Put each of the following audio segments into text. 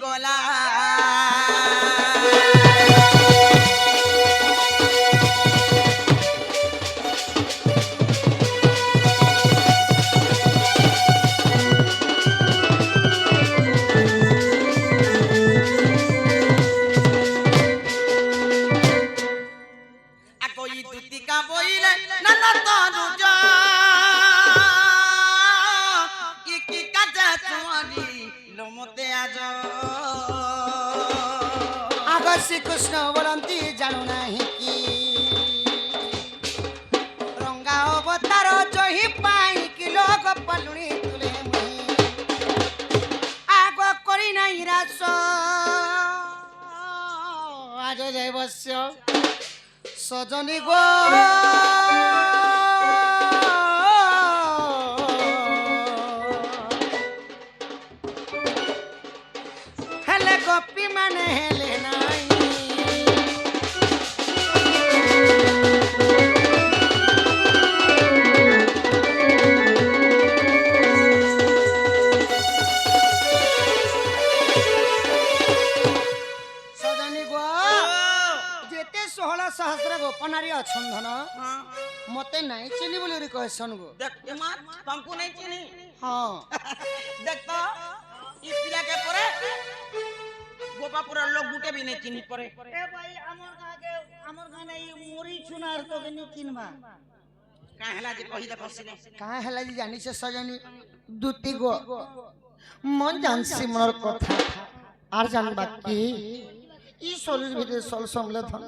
गला श्रीकृष्ण बोलती जानू नहीं कि रंगा अवतार जही पाई कि लोग पलुणी तुले मुही आग करी नहीं रास आज जय बस्य सजनी गो हेले गोपी माने हेले नहीं सहस्र गोपनारी अछन धन मते नहीं चिनी बोली कहसन गो देख मार तुमको नहीं चिनी हां देख तो ई पिला के परे गोपापुरा लोग गुटे भी नहीं चिनी परे ए भाई हमर गाने मोरी चुनार तो नहीं चिनबा का हला जे कहि देखो सिने का हला जी जानी से सजनी दुती गो मन जानसी मनर कथा आर जान बाकी ई शरीर ভিতরে সল সংলে ধন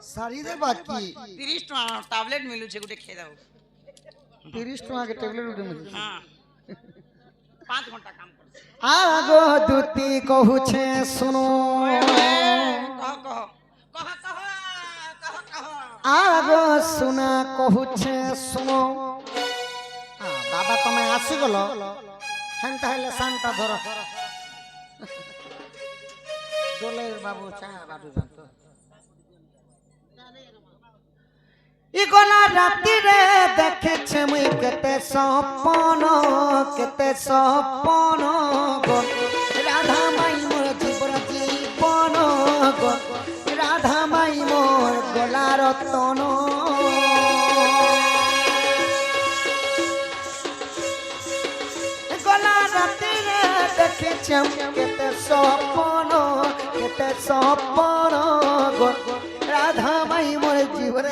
सारी दे बाकी 30 टका टैबलेट मिलु छे गुटे खे दाओ 30 टका के टैबलेट उठे मिलु हां 5 घंटा काम कर आगो दुती कहू छे सुनो कह आगो सुना कहू छे सुनो बाबा तमे आसी गलो हेंता हेले शांता धर डोले बाबू चा बाबू जानतो इ गोला राती रे देखे छे मुई केते सपन गो राधा माई मोर जीवन गो राधा माई मोर गोला रतन गोला राती रे देखे छे केते सपन गो राधा माई मोर जीवन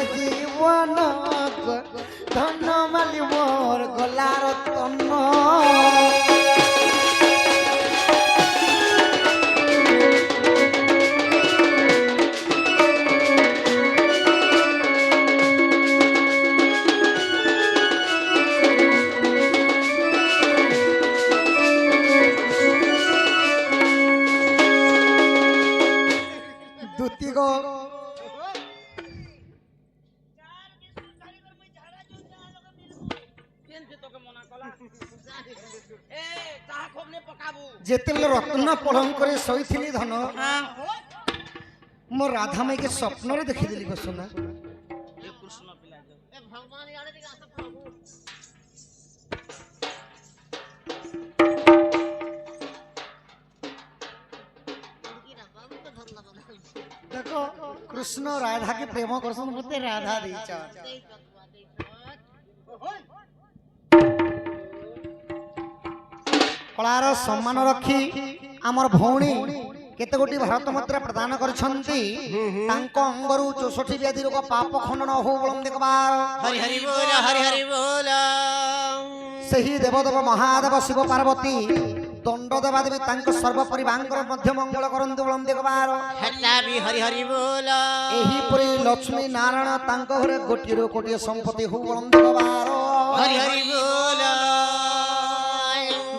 धन माली मोर गला रतन दुती गो जेते बेले रत्न पलंग करे सोईथिली धन मो राधा माई के स्वप्न रे देखि देली गो सुना ये कृष्ण पिला जो ए भगवान यारे के आस प्रभु देखो कृष्ण राधा के प्रेम करसन मते राधा दीच कलार सम्मान रखी आमर भौणी केते गोटी भारत मुद्रा प्रदान करछंती तांको अंगरु 64 व्याधि रोग पाप खंडन हो बलम देखबार हरि हरि बोल सही देवदेव महादेव शिव पार्वती दंड देवा देवी तांको सर्व परिवांकर मध्य मंगल करंतु बलम देखबार हेटा भी हरि हरि बोल एही परि लक्ष्मी नारायण तांको घरे गोटी रो कोटी संपत्ति हो बलम देखबार हरि हरि बोल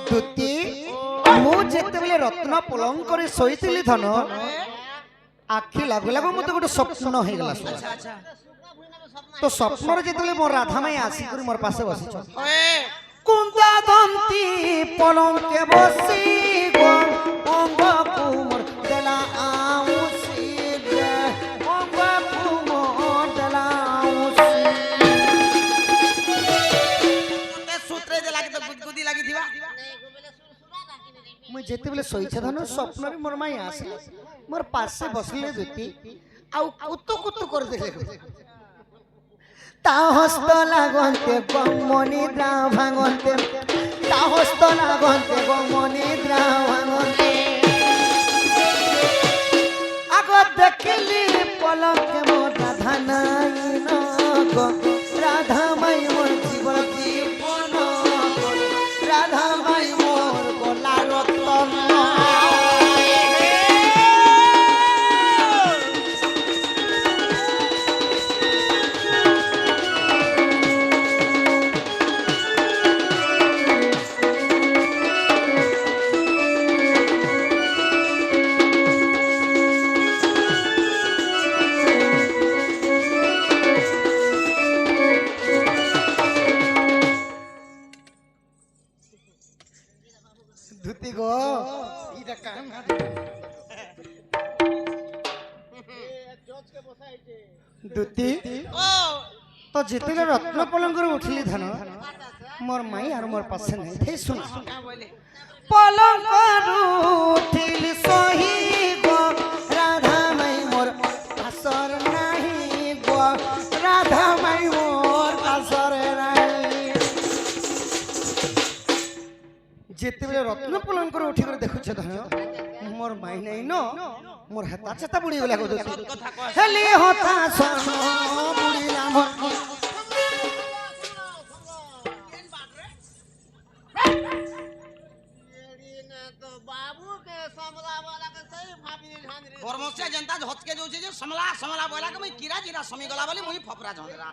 दुती मु जेते बेले रत्न पलंग करे सोईतिली धन आखि लागु लागु मते गोटे स्वप्न हो गेला तो स्वप्न रे जेते मोर राधा माई आसी कर मोर पासे बसी छ कुंदा दंती पलंग के बसी गो अंग कुमर देला आउसी रे अंग कुमर देला आउसी ते सूत्रे जे लागे तो गुदगुदी लागी थिबा मु जेते बेले ଶୋଇଛେ ଧନ ସ୍ୱପ୍ନରେ ମୋର ମାଇ ଆସିଲେ ମୋର ପାଶେ ବସିଲେ ଦୁତି ଆଉ କୁତୁ କୁତୁ କରିଦେଲେ তা হস্ত লাগন্তে গমনিদ্রা ভাঙন্তে তা হস্ত লাগন্তে গমনিদ্রা ভাঙন্তে আগত দেখিলি পলকে মোর রাধা নাই গো রাধা মাই মোর জীবন জীবন রাধা মাই মোর গলা রতন ধুতি গো এটা কাম ধুতি ও তো যেতেলে রত্ন পলঙ্করে উঠিলি ধন মোর মাই আর মোর পাশে নাই থে শুন কা বলে পলঙ্কর উঠিলি সহি গো রাধা মাই মোর পাশর নাই গো রাধা মাই মোর পাশর নাই যেতেবেলে রত্ন পলঙ্করে উঠি করে দেখুছ ধন মোর মাই নাই ন মোর হেতা চেতা বুড়ি গলা গো কথা কয় হেলি হতা সন বুড়ি রাম বর্মসে জনতা হচকে যাচ্ছে যে সমলা সমলা বলা কে মুই কিরা জিরা সমি গলা বলি মুই ফপরা ঝগড়া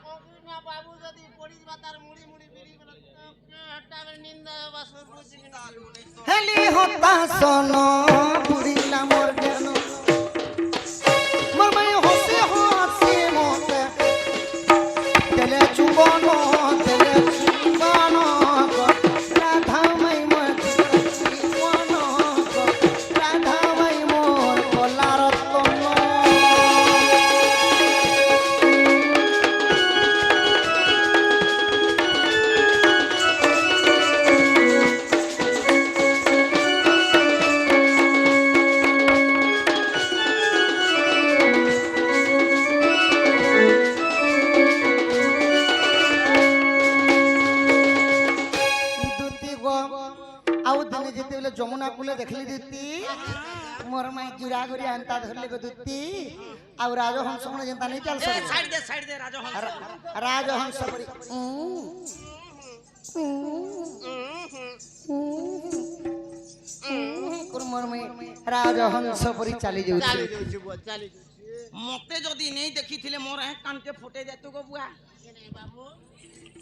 বাবু যদি পড়ি বা তার মুড়ি মুড়ি বিড়ি করে হটাবে নিন্দা বা সর্বজি হেলি হতা সন বুড়ি রাম জ্ঞান মোর মাই হসে হসে মতে তেলে চুবন তেলে চুবন রাধা মাই মোর জীবন রাধা মাই মোর গলা রতন দুতি গো আউ দিনে যেতেবেলে যমুনা কূলে দেখলি দুতি মোর মাই জুড়া করি আনতা ধরলে গো দুতি আউ রাজহংস কোন যেনতা নেই চাল সাইড দে রাজহংস রাজহংস করি মোর মাই রাজহংস পরি চালি যাଉଛି মতে যদি নেই দেখিছিলে মোর এক কানকে ফুটে যেত গো বুয়া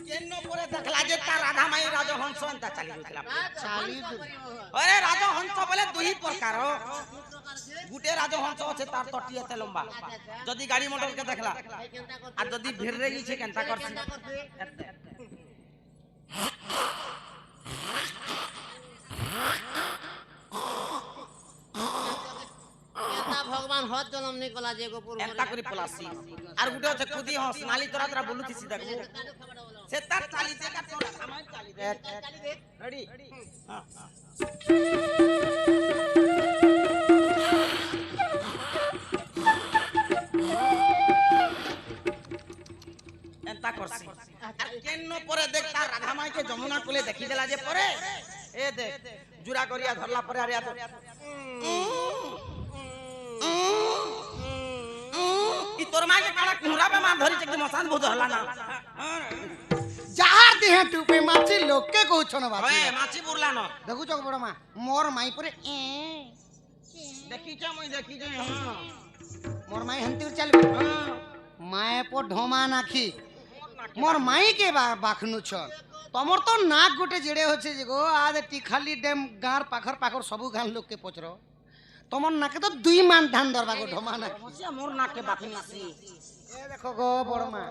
কেন পরে দেখলা যে তার রাধা মাই রাজহংস এন্তা চালি যাইছিলাম আরে রাজহংস বলে দুই প্রকার গুটে রাজহংস আছে তার তটি এতে লম্বা যদি গাড়ি মোটর কে দেখলা আর যদি ভিড় রে গিয়েছে কেনতা করছে ভগবান হজ জনম নিকলা যে গোপুর এন্তা করে পলাসি আর গুটে আছে খুদি হস নালি তোরা তোরা বলুতিছি দেখবো সে তার চালি দে কাট তোরা আমার চালি দে রেডি হ্যাঁ এন্তা করছি আর কেন পরে দেখ তার রাধা মাইকে যমুনা কোলে দেখি দেলা যে পরে এ দেখ জুরা করিয়া ধরলা পরে আর ই তোর মাইকে কানা কুহরাবে মান ধরিছে কি মশান বুঝ হলা না যাহার দেহে টুপে মাছি লোকে কହୁছন বাবা ওয়ে মাছি বুরলা ন দেখুছ বড় মা মোর মাই পরে দেখিছ মই দেখিছ মোর মাই হেন্তি চালবে হ্যাঁ মায়ে পর ঢমা নাখি মোর মাই কে বাখনু ছ তমর তো নাক গোটে জেড়ে হচ্ছে যে গো আজ টিখালি ড্যাম গাঁর পাখর পাখর সবু গাঁ লোককে পচর তোমার নাকে তো দুই মান ধান ধরবা গো ঢমা নাকি মশিয়া মোর নাকে বাকি নাসি এ দেখো গো বড় মা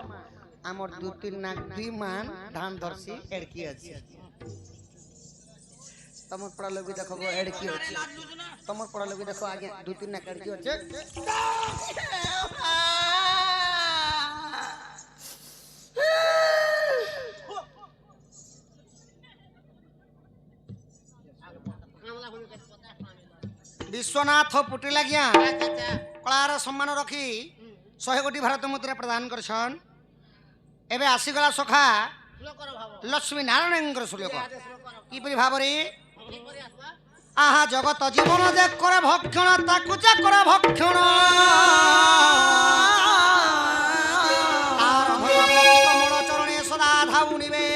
আমার দু তিন নাক দুই মান ধান ধরছি এড়কি আছে তোমার পড়া লগি দেখো গো এড়কি আছে তোমার পড়া লগি দেখো আগে দু তিন নাক এড়কি আছে ବିଶ୍ୱନାଥ ପୁଟିଲ ଆଜ୍ଞା ଆଚ୍ଛା ଆଚ୍ଛା କଳାର ସମ୍ମାନ ରଖି 100 କୋଟି ଭାରତ ମୁଦ୍ରା ପ୍ରଦାନ କରିଛନ୍। ଏବେ ଆସିଗଲା ସଖା ଶ୍ଲୋକର ଭାବ ଲକ୍ଷ୍ମୀ ନାରାୟଣଙ୍କର ଶ୍ଲୋକ ଆଦେ ଶ୍ଲୋକର କିପରି ଭାବରେ କିପରି ଆସିବା ଆହା ଜଗତ ଜୀବନ ଯେ କରେ ଭକ୍ଷଣ ତାକୁ ଯେ କରେ ଭକ୍ଷଣ ତାର ଧର୍ମ ପତି କମଳ ଚରଣେ ସଦା ଧାଉଣିବେ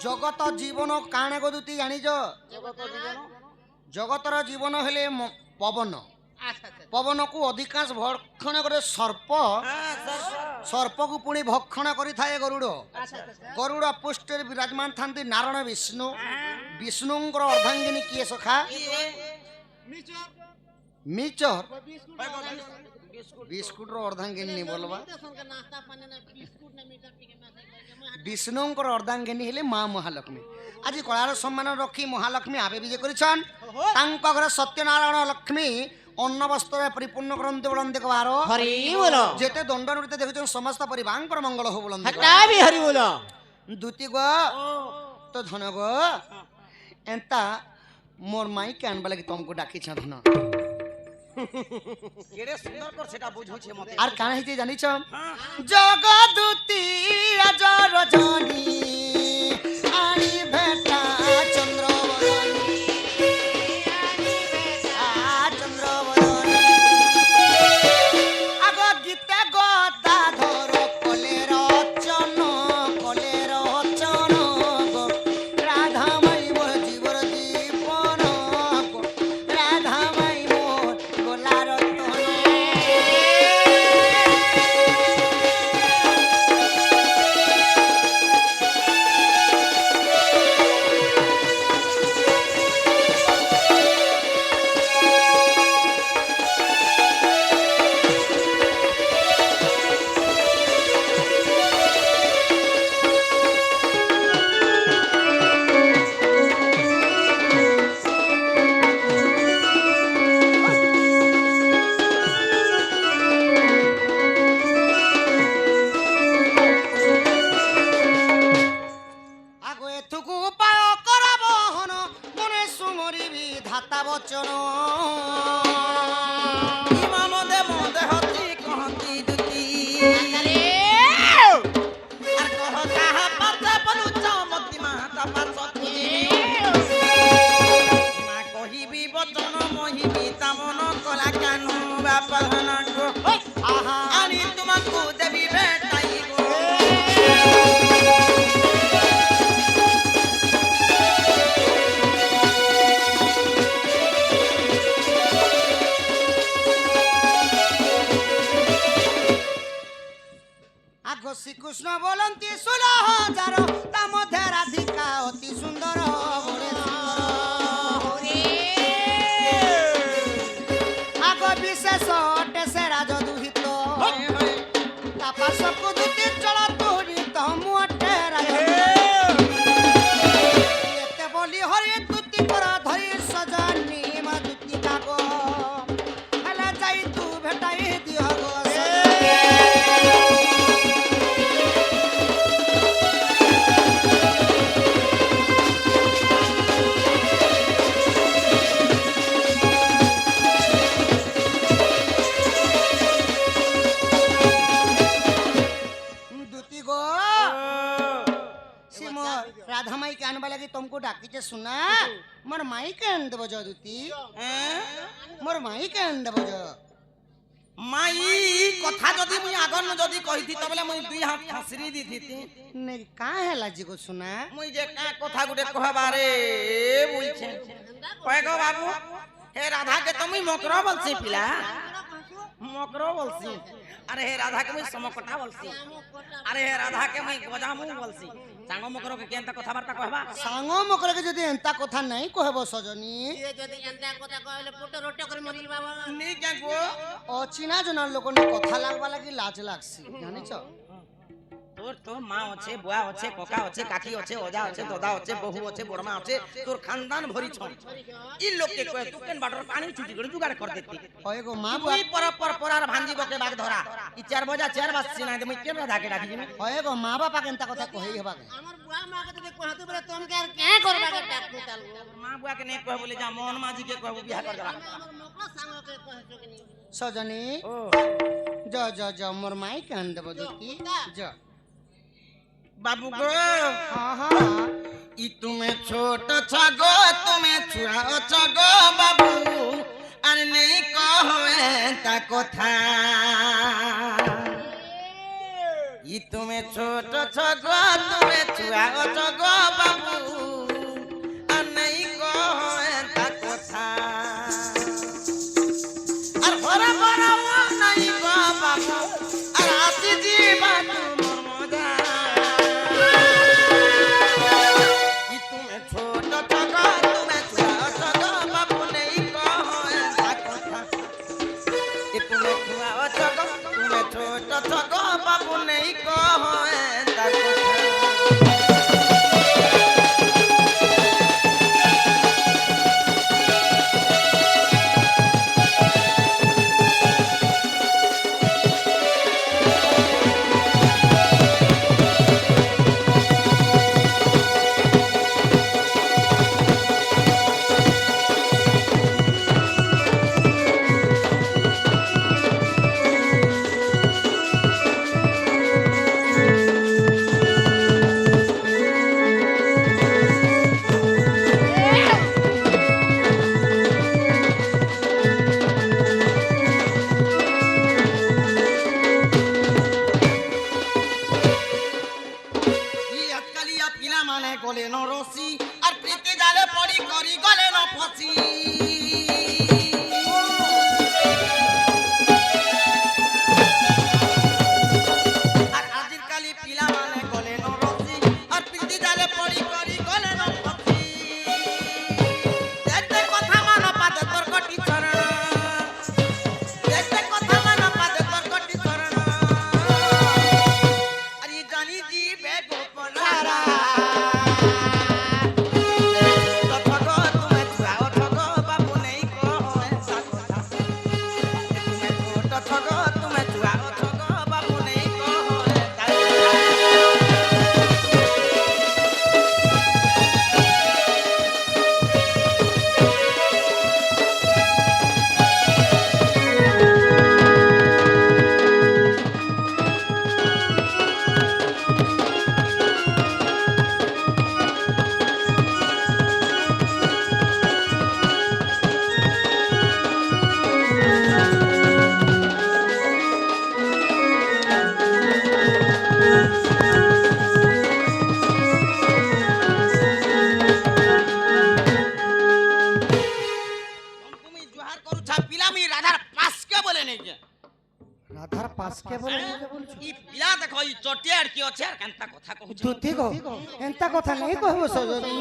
ଜଗତ ଜୀବନ କାଣେ ଗଦୁତି ଜାଣିଛ ଜଗତ ଜୀବନ ଜଗତର ଜୀବନ ହେଲେ ପବନ ଆଚ୍ଛା ଆଚ୍ଛା ପବନକୁ ଅଧିକାଂଶ ଭକ୍ଷଣ କରେ ସର୍ପ ସର୍ପକୁ ପୁଣି ଭକ୍ଷଣ କରିଥାଏ ଗରୁଡ଼ ଗରୁଡ଼ ପୃଷ୍ଠରେ ବିରାଜମାନ ଥାନ୍ତି ନାରାୟଣ ବିଷ୍ଣୁ ବିଷ୍ଣୁଙ୍କର ଅର୍ଦ୍ଧାଙ୍ଗିନୀ କିଏ ସଖା ମିଚର ମିଚର ବିସ୍କୁଟ ବିସ୍କୁଟର ଅର୍ଦ୍ଧାଙ୍ଗିନୀ ନି ବୋଲବା ସଙ୍ଗେ ନାସ୍ତା ପାନି ନା ବିସ୍କୁଟ ନା ମିଠା ଟିକେ ମେସେ କରିକେ ବିଷ୍ଣୁଙ୍କର ଅର୍ଦ୍ଧାଙ୍ଗିନୀ ହେଲେ ମା ମହାଲକ୍ଷ୍ମୀ ଆଜି କଳାର ସମ୍ମାନ ରଖି ମହାଲକ୍ଷ୍ମୀ ଆବେ ବିଜେ କରିଛନ୍ ତାଙ୍କ ଘରେ ସତ୍ୟନାରାୟଣ ଲକ୍ଷ୍ମୀ ଅନ୍ନ ବସ୍ତ୍ରରେ ପରିପୂର୍ଣ୍ଣ କରନ୍ତି ବୋଲନ୍ତି କବାର ହରି ବୋଲ ଯେତେ ଦଣ୍ଡ ନୃତ୍ୟ ଦେଖୁଛନ୍ତି ସମସ୍ତ ପରିବାରଙ୍କର ମଙ୍ଗଳ ହଉ ବୋଲନ୍ତି ହଟା ବି ହରି ବୋଲ ଦୁତି ଗो ତ ଧନ ଗো ଏନ୍ତା মোর মাইকে আনবা লাগি তোমাকে ডাকিছ ধন কেড়ে সুন্দর কর সেটা বুঝুছে মতে আর কানা হইছে জানিছ জগদূতি রাজ রজনী আনি ভেটা চন্দ্রবদনী চন্দ্রবদনী আগ গীতে গদা ধর কলে রচন গো রাধা মাই মোর জীবর জীবন গো রাধা মাই মোর গোলা রতন আগো এথুকু উপায় করাব হন মনে সুমরিবি ধাতা বচন ইমা মদে মদে হতি কহতি দুতি আর কহ কাহা পাতা পলুচ মতি মাতা পাছতি মা কহিবি বচন মহিবি তামন কলা কানু বাপা ধন গো আহা আনি তোমাকু দেবি বেটাই গো আগো শ্রীকৃষ্ণ বলন্তি 16,000 তা মধ্যে রাধিকা অতি সুন্দর বড়ে আগো বিশেষ অটেসে রাজ দুহিত তাপাসকু দুটি চল তুরি তমু অটে রাজ এতে বলি হরি দুটি কর ধরি সজনী মা দুটি কাগো হেলে যাই তু ভেটাই দিও গো দুতি গো সে মোর রাধা মাই কে আনবা লাগি তোমাকে ডাকিছে শুনা মোর মাই কে আন দেব য দুতি মোর মাই কে আন দেব য মাই কথা যদি মুই আগন যদি কইতি তবে মুই দুই হাত ফাসরি দিতি নে কা হেলা জি গো শুনা মুই যে কা কথা গুটে কহবারে বলছে কয় গো বাবু হে রাধা কে তুমি মকর বলছি পিলা মকর বলছি আরে হে রাধা কে মুই সমকটা বলছি আরে হে রাধা কে মুই গজামু বলছি সাঙ্গ মকর কে কেনতা কথাবার্তা কহবা সাঙ্গ মকরে কে যদি এন্তা কথা নাই কহব সজনী ସିଏ ଯଦି ଏନ୍ତା କଥା କହିଲେ ପୋଟ ରୋଟ କରି ମରିଲି ବାବା নি কে গো অচিনা জনার লোক নে কথা লাগবা লাগি লাজ লাগছি জানিছ তোর তো মা আছে, বুয়া আছে, ককা আছে, কাকি আছে, ওজা আছে, দাদা আছে, বহু আছে, বড়মা আছে, তোর খানদান ভরি ছন। ই লোককে কয়ে তু কেন বাটর পানি ছুটি করে জুগাড় কর দেতি। হয় গো মা তুই পরার ভাঞ্জি বকে বাগ ধরা। ই 4 বজা 4 বাজছি না মুই কেন রাধাকে ডাকি না। হয় গো মা বাপা কেনতা কথা কই হবাকে আমার বুয়া মাকে যদি কহাতে বলে তোমকে আর কে করবা কে ডাকু তালগো মা বুয়াকে নেই কয়ে বলে যা মোহন মাঝিকে কয়ে বিয়া কর দেবা। আমার মকলা সাঙ্গকে কহেছো কি নি সজনী ও জ মোর মাই কান দেব দেখি জ বাবু গো হ্যাঁ হ্যাঁ ই তুমি ছোট ছাগো তুমি ছুয়া ছাগো বাবু আর নেই কহে তা কথা। ই তুমি ছোট ছাগো তুমি ছুয়া ছাগো বাবু আর নেই কহে তা কথা। আর ভরা ভরা নাই গো বাবু আর আসি জীবা তোমার মজা। গলে ন রসি আর প্রীতি জালে পড়ি করি গলে ন ফসি। আর আজির কালি পিলা মানে গলে ন রসি আর প্রীতি জালে পড়ি করি গলে ন ফসি। দেখতে কথা মান পাতে তোর কটি চরণ, দেখতে কথা মান পাতে তোর কটি চরণ। আর ই জানি জীবে গোপন হারা। রাধার পাশকে বলে ই পিলা দেখো ই চটিয়ার কি আছে আর কেনতা কথা কହୁছ। তুতি গো এন্তা কথা নেই কহবো সজনী।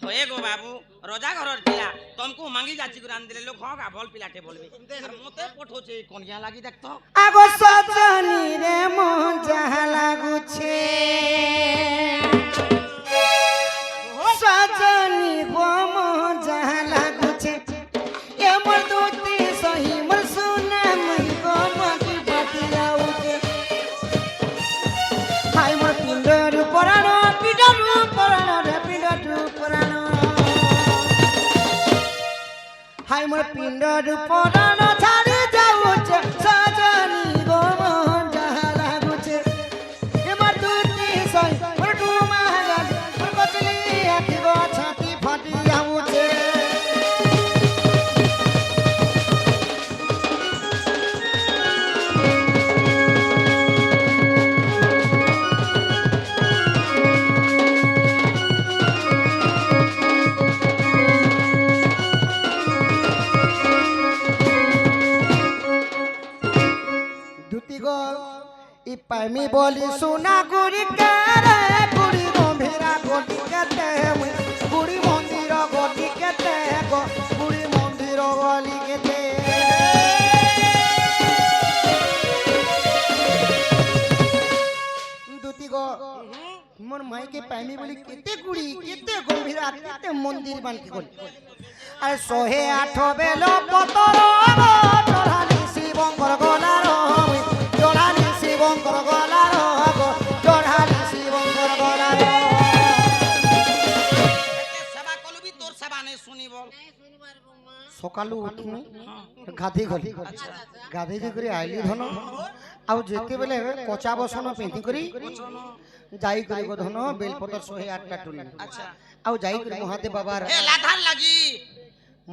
হয়ে গো বাবু রজা ঘরর পিলা তমকু মাঙ্গি যাচ্ছি করে আন দিলে লোক হগা বল পিলাটে বলবে আর মতে পঠোছে কোনিয়া লাগি দেখতো। আগো সজনী রে মন যাহা লাগুছে সজনী গো মন যাহা লাগুছে এ মোর দুতি সহি মোর সুনা মই গো মতি বাতিয়াউছে। হাই মোর পিণ্ডর পরাণ পিণ্ডর পরাণ রে পিণ্ডর পরাণ হাই মোর পিণ্ডর পরাণ ছাড়ি যাউছে সজনী গো মন যাহা লাগুছে এ মোর দুতি সহি মোর ডুমা গালি মোর কচলি আখি গো ছাতি ফাটি যাউছে। দুতি গো ই পাইমি বলি সোনা গুড়ি কেরে গুড়ি গম্ভীরা গটি কেতে গুড়ি মন্দির গটি কেতে গো গুড়ি মন্দির গলি কেতে। পাইমি বলি কেতে গুড়ি কেতে গম্ভীরা কেতে মন্দির বানকি গলি আর 108 বেল পতর চড়ানি শিবঙ্কর গলার চড়ানি শিবঙ্কর গলার চড়ানি শিবঙ্কর গলার সেবা করবি তোর সেবা নেই শুনিব সকালু উঠিনি গাধি গলি গাধি করে আইলি ধন আউ যেতেবেলে কচা বসন পিঁধি করি যাই করি গো ধন বেলপতর 108টা টুলি আচ্ছা আউ যাই করি মহাদেব বাবার এ লাধার লাগি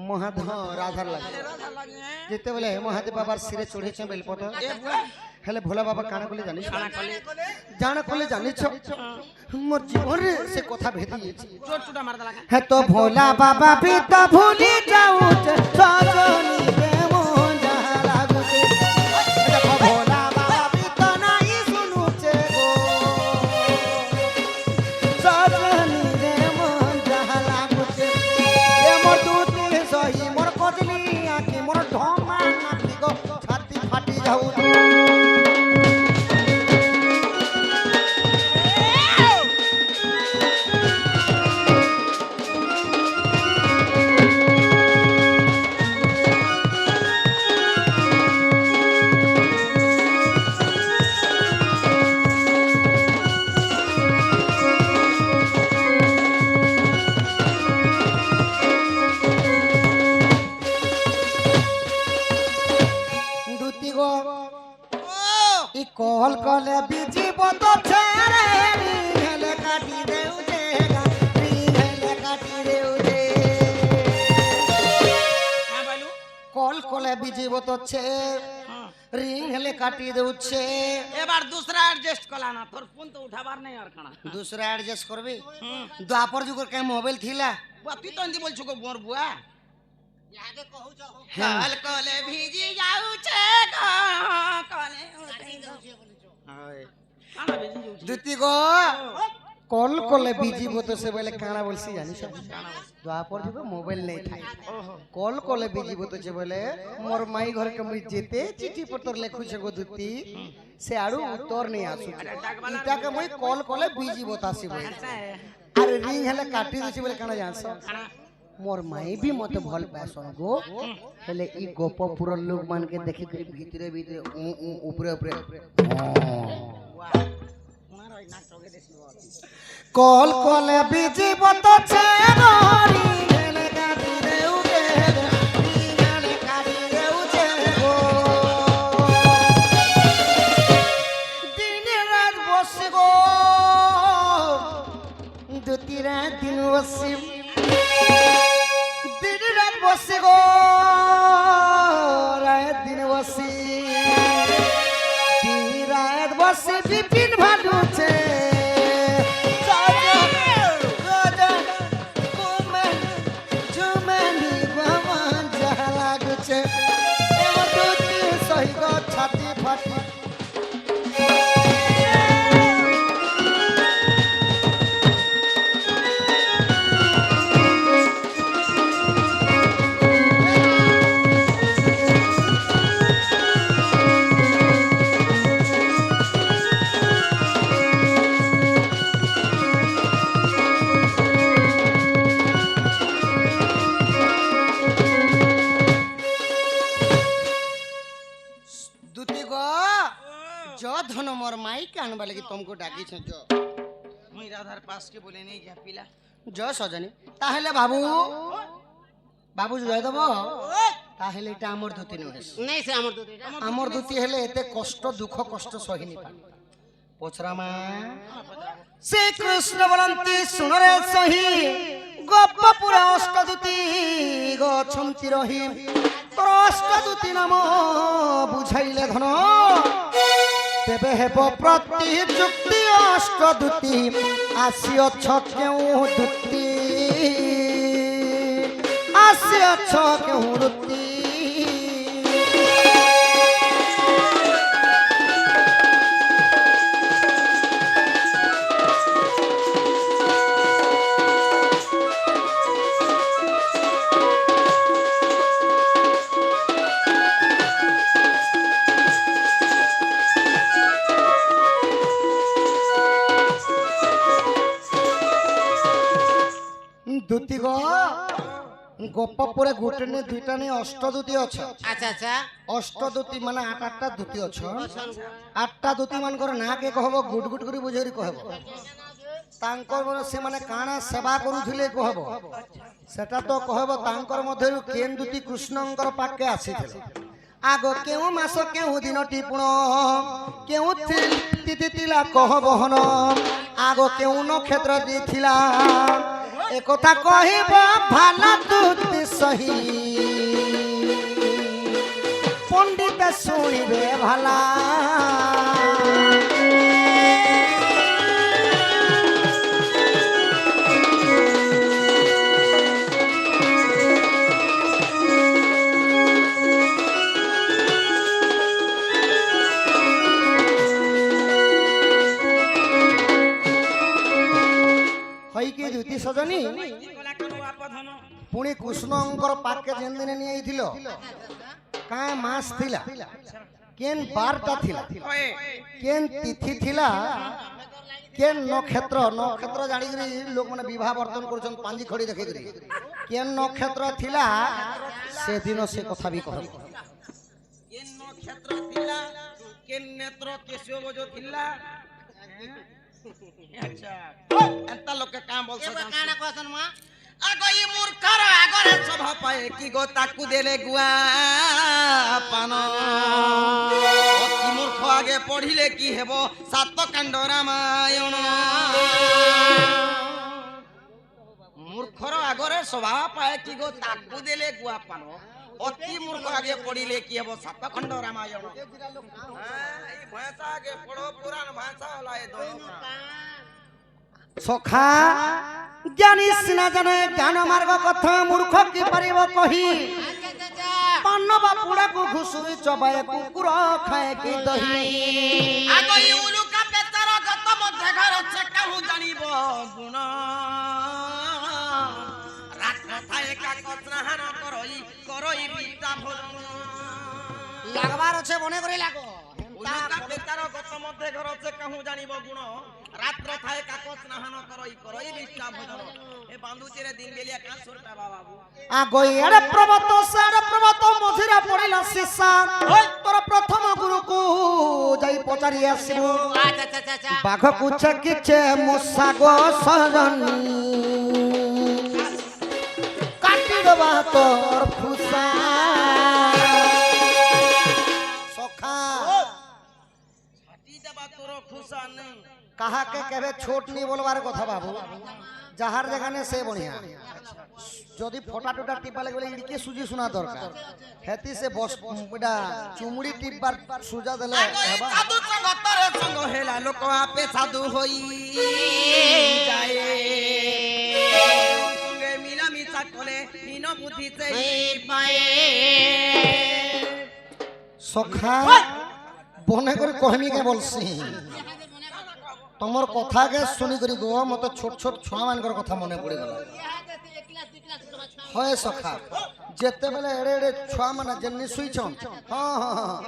মহাধ রাধার লাগে লাধার লাগি যেতেবেলে মহাদেব বাবার শিরে চড়েছে বেলপতর এ বুয়া হেলে ভোলা বাবা কানা কলে জানিস কানা কলে জানা কলে জানিছ মোর জীবনে সে কথা ভেদিয়েছি জোর চুটা মারদা লাগা হ্যাঁ তো ভোলা বাবা भी तो ভুলি যাউছে সজনী রে মন যাহা লাগুছে দেখো ভোলা বাবা भी तो নাই শুনুছে গো সজনী রে মন যাহা লাগুছে এ মোর দুতি সহি মোর কজলি আঁকি মোর ঢমা নাকি গো ছাতি ফাটি যাউ দুতি গো ই কল কলে বিজিব তো ছেড়ে রিঙেলে কাটি দেউ যে রিঙেলে কাটি দেউ যে হ্যাঁ বলু কল কলে বিজিব তো ছে রিঙেলে কাটি দেউছে এবার দুসরা অ্যাডজাস্ট কলা না তোর ফোন তো উঠাবার নাই আর কানা दूसरा एडजस्ट करबी द्वापर जुग के मोबाइल थिला বুয়া তুই তো এন্দি বলছো গো মোর বুয়া আগে কহুছ কাল কলে ভিজি যাউছে গো কলে কানা ভিজি যাউছে দুতি গো কল কলে বিজিব তো সে বলে কানা বলছি জানিস द्वापर जुग मोबाइल नहीं था कल कले बिजिब तो जे बोले मोर माई घर के मुई जेते चिट्ठी पत्र लेखु छे गो दुती से आड़ू उत्तर नहीं आसु इटा के मुई कल कले बिजिब तासी बोले अरे रिंग हेले काटी दछि बोले काना जानस मोर माई भी मते भल पैसन गो हेले ई गोपपुर लोग मान के देखि के भीतरे भीतरे ऊपरे ऊपरे कल कले बिजिब तो छे री हेले काटी देउ के हेले काटी देउ छे गो दिन रात बसे गो दुती रात दिन बसे दिन रात बसे गो रात दिन बसे दिन रात बसे बिपिन भालू छे ছাতি ফাটি দুতি গো জ ধন মোর মাই কানবা লাগি তুমको ডাকি ছ জ মুই রাধার পাস কে বলে নেই যা পিলা জ সজনী তাহলে বাবু বাবু জয় দেব তাহলে এটা আমার ধুতি নয় নাই সে আমার দুধ আমার ধুতি হেলে এতে কষ্ট দুঃখ কষ্ট সহিনি পাই পছরামা শ্রী কৃষ্ণ বলন্তি শুনরে সহি গোপপুর অষ্টদূতি গছন্তি রহি তোর অষ্টদূতি নাম বুঝাইলে ধন তেবে হেব প্রতি যুক্তি অষ্টদূতি আসিଅছ কেউ দূতি আসিଅছ কেউ দূতি দুতি গো গোপ পরে গোটে নে দুইটা নে অষ্টদূতি অছ আচ্ছা আচ্ছা অষ্টদূতি মানে আট আটটা দুতি অছ আটটা দুতি মানকর না কে কহব গুট গুট করে বুঝেরি কহব তাঙ্কর মানে সেমানে কাଣା সেবা করুଥିଲେ কহব সেটা তো কহব তাঙ্কর মধ্যে কেন দুতি কৃষ্ণঙ্কর পাকে আসিଥିଲେ আগ কেউ মাস কেউ দিন টিপুণ কেউ তিথি তিলা কহ বহন আগ কেউ নক্ষত্র দিছিলা একথা কহিব ভালা দুতি সহি পণ্ডিত শুনিবে ভালা হইকি দুতি সজনী পুଣି କୃଷ୍ଣଙ୍କର ପାଖେ ଯେନ୍ ଦିନେ ନିଆ ହେଇଥିଲ କାଁ ମାସ ଥିଲା କେନ୍ ବାରଟା ଥିଲା କେନ୍ ତିଥି ଥିଲା କେନ୍ ନକ୍ଷତ୍ର ଜାଣିକିରି ଲୋକମାନେ ବିବାହ ବର୍ତ୍ତନ କରୁଛନ୍ତି ପାଞ୍ଜି ଖଡ଼ି ଦେଖିକିରି କେନ୍ ନକ୍ଷତ୍ର ଥିଲା ସେଦିନ ସେ କଥା ବି କହିବ କେନ୍ ନକ୍ଷତ୍ର ଥିଲା କେନ୍ ନେତ୍ର କେଶବ ଯୋ ଥିଲା अच्छा एंता लोग के काम बोल एबा काना कहसन मा आगो ई मूर्खर आगरे सभा पाए की गो ताकू देले गुआ पान अति मूर्ख आगे पढ़िले की हेबो सात कांड रामायण मूर्खर आगरे सभा पाए की गो ताकू देले गुआ पान अति मूर्ख आगे पढ़िले की हेबो सात खंड रामायण ई भाषा आगे पढ़ो पुराण भाषा होला ए दोनों সখা জানিস না জানে জ্ঞান মার্গ কথা মূর্খ কি পারিব কহি अच्छा अच्छा পান্ন বাপুড়াকু ঘুষুরি চবায় কুকুর খায় কি দহি आगो ई उलुका बेचारा गत मध्य घर से कहू जानिब गुण रात कथा एका कचराहान करई बिटा भोजन লাগবার আছে মনে করে লাগো उलुका बेचारा गत मध्य घर से कहू जानिब गुण रात कथा एका कचराहान करई बिटा भोजन ए बांधुची रे दिन बेलिया का सुरटा बाबू আগই এড়ে প্রবত সাড়ে প্রবত মধিরা পড়িলা শিষ্যা তোর প্রথম গুরুকু যাই পচারি আসিবু अच्छा अच्छा अच्छा বাঘকু চেকিছে মূষা গো সজনী কাটি দেবা তোর ফুসা সখা ছাটি দেবা তোর খুশা নেই কাহাকে কেবে ছোট নি বলবার কথা বাবু যাহার জায়গানে সে বড়িয়া যদি ফটা টুটা টিপা লাগলে ইড়কে সুজি শোনা দরকার হেতি সে বস এটা চুমুড়ি টিপবার সুজা দেলে হেবা সাধু সঙ্গ তর সঙ্গ হেলা লোক আপে সাধু হই যায় সঙ্গে মিলামিশা করে হীন বুদ্ধিতে সখা বনে করে কহমি কে বলছি তোমার কথা কে শুনি করি গো মতে ছোট ছোট ছুয়া মানকর কথা মনে পড়ি গলা হয় সখা যেতেবেলে এড়ে এড়ে ছুয়া মানে যেমনি শুইছন হ্যাঁ হ্যাঁ হ্যাঁ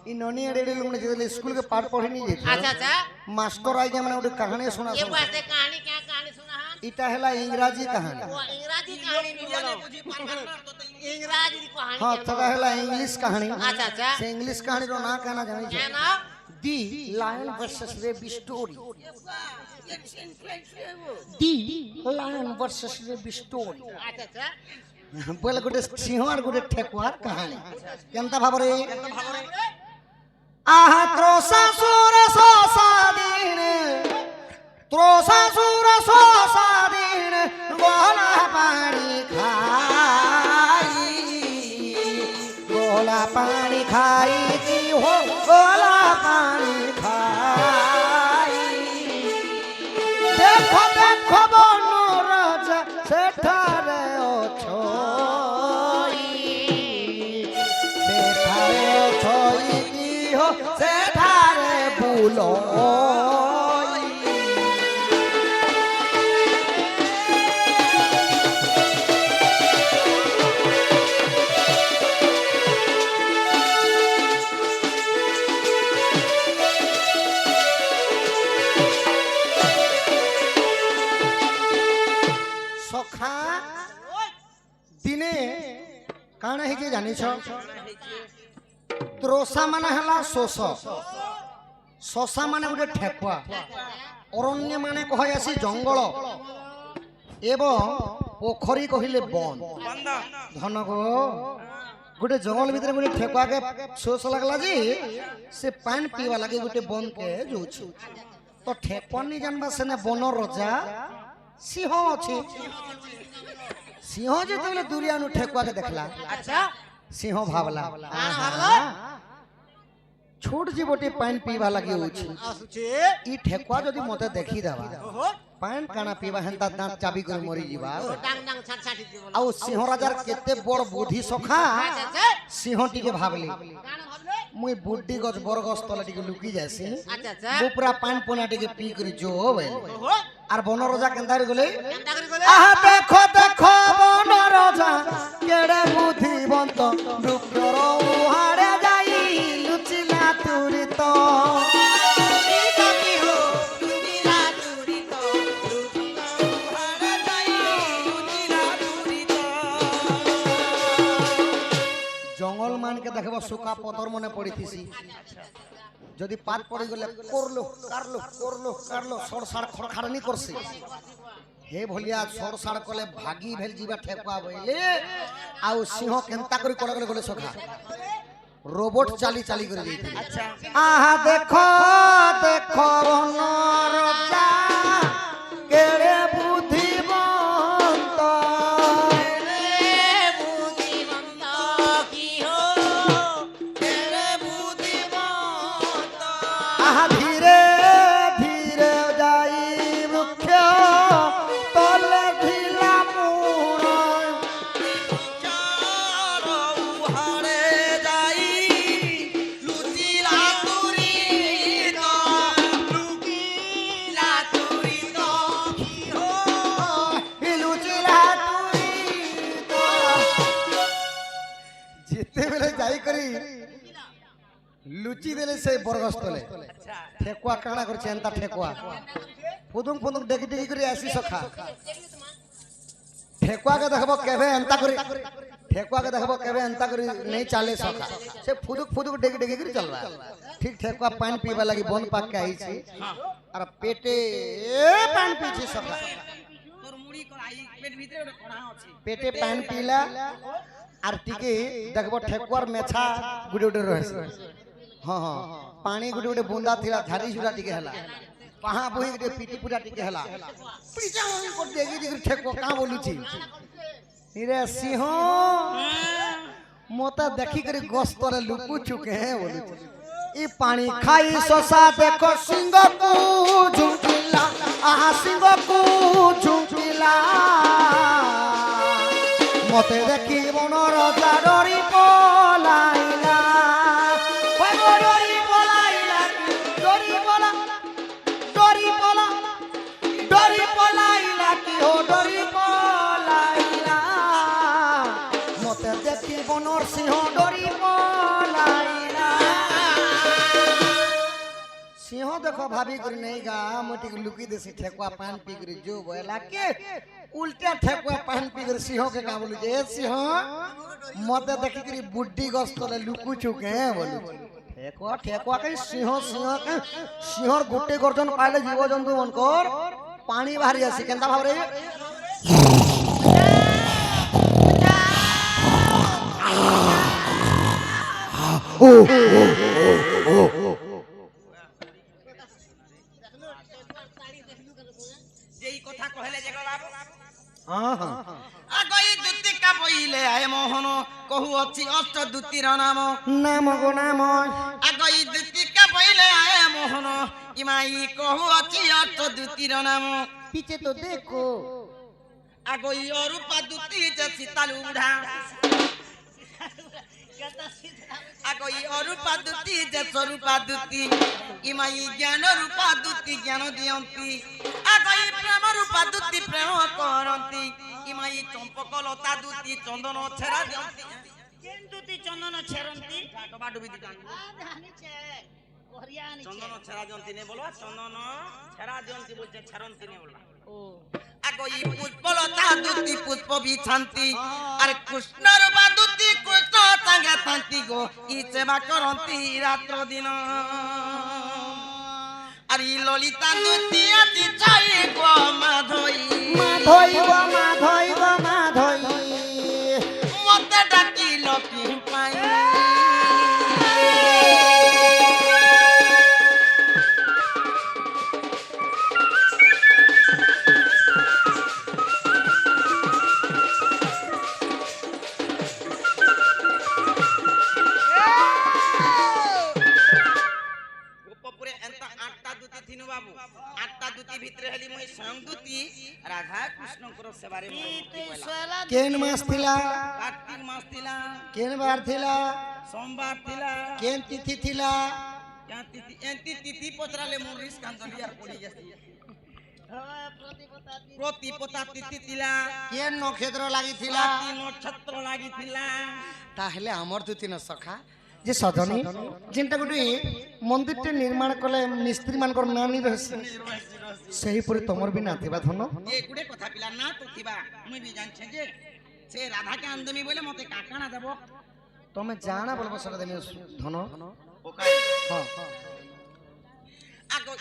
ই ননি এড়ে এড়ে লোক যেতে স্কুল के पाठ पढ़ी नहीं जेते अच्छा अच्छा मास्टर आई के माने ओटे कहानी सुना ये बात है कहानी क्या कहानी सुना हां इटा हेला इंग्राजी कहानी वो अंग्रेजी कहानी नहीं बोलो अंग्रेजी की कहानी हाँ थोड़ा हेला इंग्लिश कहानी अच्छा अच्छा से इंग्लिश कहानी रो ना कहना जानी क्या छे ना दी लायन वर्सेस रेबी स्टोरी दी लायन वर्सेस रेबी स्टोरी अच्छा अच्छा बोले गोटे सिंह और गोटे ठेकुआर कहानी केनता भाबरे आहा ত্রোসাসুর সোসাদিন ত্রোসাসুর সোসাদিন গোলা পানি খাই কি হো গোলা পানি খাই দেখো দেখো বনরাজ সেঠারে অছই সেঠারে অছই কি হো সেঠারে বুলো সখা দিনে কাଣା হয়েছে জানিছ ত্রোষা মানে হলা শোষ শশা মানে গোটে ঠেকুয়া অরণ্য মানে কহে আসি জঙ্গল এবং পোখরী কহিলে বন ধন গো গোটে জঙ্গল ভিতরে গোটে ঠেকুয়াকে শোষ লাগলা যে সে পান পিবা লাগে গোটে বনকে যাଉଛି তো ঠেকুয়া নি জানবা সেনে বন রজা সিংহ ଅଛି সিংহ যেତେବେଳେ ଦୁରିଆନୁ ଠେକୁଆকে ଦେଖିଲା আচ্ছা ସିଂହ ଭାବଲା ଛୋଟ ଜୀବଟି ପାଣି ପିଇବା ଲାଗି ହଉଛି আসছে ଇ ଠେକୁଆ ଯଦି ମତେ ଦେଖିଦେବା ওহো ପାଣି କାଣା ପିଇବା ହେନ୍ତା ଦାନ୍ତ ଚାବି କରି ମରିଯିବା ডাং ডাং ছাট ছাটি দিব ଆଉ ସିଂହ ରାଜାର କେତେ ବଡ ବୁଦ୍ଧି ସଖା আচ্ছা ସିଂହ ଟିକେ ଭାବଲି গান ভাবলে ମୁଇଁ ବୁଡ୍ଡି ଗଛ ବରଗଛ ତଳେ ଟିକେ ଲୁକି ଯାସି আচ্ছা আচ্ছা ମୁଁ ପୁରା ପାଣି ପଣା ଟିକେ ପିଇ କରି ଜୋ ବୋଇଲେ ওহো আর বন রাজা কেন্দারি গলে কেনটা করে গলে আহা দেখো দেখো বন রাজা কেড়ে বুদ্ধিবন্ত বৃক্ষর উহাড়ে যাই লুচিলা তুরিত জঙ্গল মানকে দেখব শুকা পতর মনে পড়িথিসি যদি পাত পড়ি গলে করলো কারলো সর সার খড়খাড়নি করছে হে ভলিয়া সর সার কলে ভাগি ভেল ଯିବା ঠেকুয়া বইলে ଆଉ সিংহ কেন্তা করে কলে গলে গলে সখা রোবট চালি চালি করে দিয়েছিল আচ্ছা আহা দেখো দেখো বনরজা কেড়ে বুদ্ধিবন্ত আহা ধীরে ধীরে যাই বৃক্ষ তলে ঢিলা মুড় যেতেবেলে যাই করি লুচি দেলে সেই বরগছ তলে ঠেকুয়া কাଣା করছে এন্তা ঠেকুয়া ফুদুং ফুদুং ডেকি ডেকি করে আসি সখা ঠেকুয়াকে দেখব কেবে এন্তা করে ঠেকুয়াকে দেখব কেবে এন্তা করে নেই চালে সখা সে ফুদুক ফুদুক ডেকি ডেকি করে চলবা ঠিক ঠেকুয়া পানি পিবা লাগি বন পাককে আইছি আর পেটে পানি পিছি সখা তোর মুড়ি কড়াই পেট ভিতরে ওটা কড়া আছে পেটে পানি পিলা আর টিকে দেখব ঠেকুয়ার মেছা গুড়ে গুড়ে রয়েছে হ্যাঁ হ্যাঁ পানি গুড়ে গুড়ে বুন্দা থিলা ধারি ঝুড়া টিকে হেলা পাহা বহি গুড়ে পিটি পুরা টিকে হেলা পিচা করে দেখি দেখি ঠেকুয়া কাঁ বলুছি নিরে সিংহ মতে দেখি করে গস্তরে লুকু চুকে হে বলুছি ই পানি খাই শশা দেখো সিংহকু ঝুঁকিলা আহা সিংহকু ঝুঁকিলা মতে দেখি বনরজা ডরি পলাইলা ডরি পলাইলা ডরি পলাইলা কি হো ডরি পলাইলা মতে দেখি বনর সিংহ ডরি পলাইলা সিংহ দেখো ভাবি করি নেই গা মোটি লুকি দেছি ঠেকুয়া পান পি করি जो बोला के उल्टा ठेकुआ पान पी कर सिंह के का बोलू जे सिंह मते देखि करी बुड्डी गस्तले लुकु चुके बोलू ठेकुआ ठेकुआ के सिंह के सिंहर गुट्टे गर्जन पाइले जीव जंतु मनकर पानी बाहरी आसी केंता भाबरे যেই কথা কহলে যে বাবু हां हां আগই দুতিকা বইলে আয় মোহন কহু অছি অষ্ট দুতির নাম नाम गो नाम আগই দুতিকা বইলে আয় মোহন ইমাই কহু অছি অষ্ট দুতির নাম पीछे तो देखो আগই অরূপা দুতি যে সীতাল উড়া আগই অরূপা দুতি যে স্বরূপা দুতি ইমাই জ্ঞান রূপা দুতি জ্ঞান দিয়ন্তি আগই প্রেম রূপা দুতি প্রেম করন্তি ইমাই চম্পক লতা দুতি চন্দন ছেড়া দিয়ন্তি কেন দুতি চন্দন ছেড়ন্তি কাটবা ডুবি দিতান চন্দন ছেড়া দিয়ন্তি নে বলো চন্দন ছেড়া দিয়ন্তি বলছে ছেড়ন্তি নে বলা ও আগই পুষ্পলতা ବିଛାନ୍ତି ଆରେ କୃଷ୍ଣର ବାଦୁତି କୃଷ୍ଣ ସାଙ୍ଗେ ଥାନ୍ତି ଗୋ ଇ ସେବା କରନ୍ତି ରାତ୍ର ଦିନ আরে ললিতা দুতি আতি চাই গো মাধই মাধই গো মাধই গো মাধই মতে ডাকিল কি পাই গোপপুরে এন্তা আটটা দুতি থিনু বাবু আটটা দুতি ভিতরে হেলি মই স্বয়ং দুতি রাধা কৃষ্ণଙ୍କର সেবারে মই মুক্তি পাইলা কেন মাস থিলা কার্তিক মাস থিলা কেন বার থিলা সোমবার থিলা কেন তিথি থিলা এন্তি তিথি পচরালে মোর রিস কান্দলি আর পড়ি যাসি প্রতিপতা তিথি থিলা কেন নক্ষত্র লাগিথিলা তিন নক্ষত্র লাগিথিলা তাহলে আমার দুতিন সখা যে সজনী যেটা গোটে মন্দিরটি নির্মাণ কলে মিস্ত্রি মানকর না নি রহস্য সেইপরি তোমার বি না থিবা ধন এ গুড়ে কথা পিলা না তো থিবা মুই বি জানছে যে সে রাধাকে আনদমি বলে মতে কাকানা দেব তুমি জানা বলবো সেটা দেনি ধন ওকাই হ্যাঁ আগো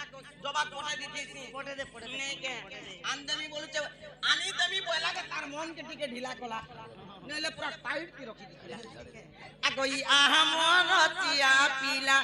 জবাব পড়াই দিতেছি পড়ে দে নেই কে আনদমি বলছে আনি তুমি বলাকে তার মন কে টিকে ঢিলা কলা নইলে পুরা টাইট কি রখি দিছিলা আগো ই আহা মন চিয়া পিলা